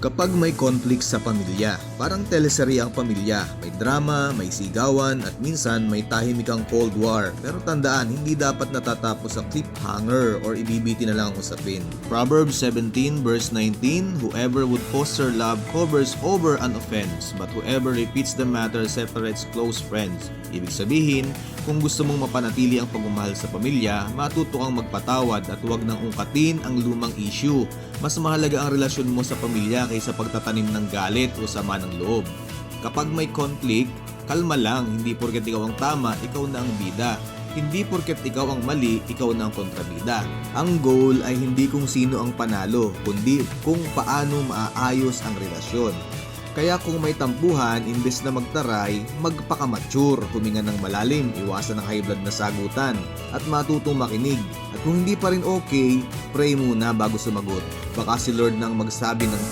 Kapag may conflict sa pamilya, parang teleserye ang pamilya. May drama, may sigawan, at minsan may tahimikang Cold War. Pero tandaan, hindi dapat natatapos sa cliffhanger or ibibiti na lang ang usapin. Proverbs 17 verse 19, whoever would foster love covers over an offense, but whoever repeats the matter separates close friends. Ibig sabihin, kung gusto mong mapanatili ang pagmamahal sa pamilya, matuto kang magpatawad at huwag nang ungkatin ang lumang issue. Mas mahalaga ang relasyon mo sa pamilya kaysa pagtatanim ng galit o sama ng loob. Kapag may conflict, kalma lang, hindi porket ikaw ang tama, ikaw na ang bida. Hindi porket ikaw ang mali, ikaw na ang kontrabida. Ang goal ay hindi kung sino ang panalo, kundi kung paano maaayos ang relasyon. Kaya kung may tampuhan, imbes na magtaray, magpakamature, huminga ng malalim, iwasan ang high blood na sagutan, at matutong makinig. At kung hindi pa rin okay, pray muna bago sumagot. Baka si Lord nang magsabi ng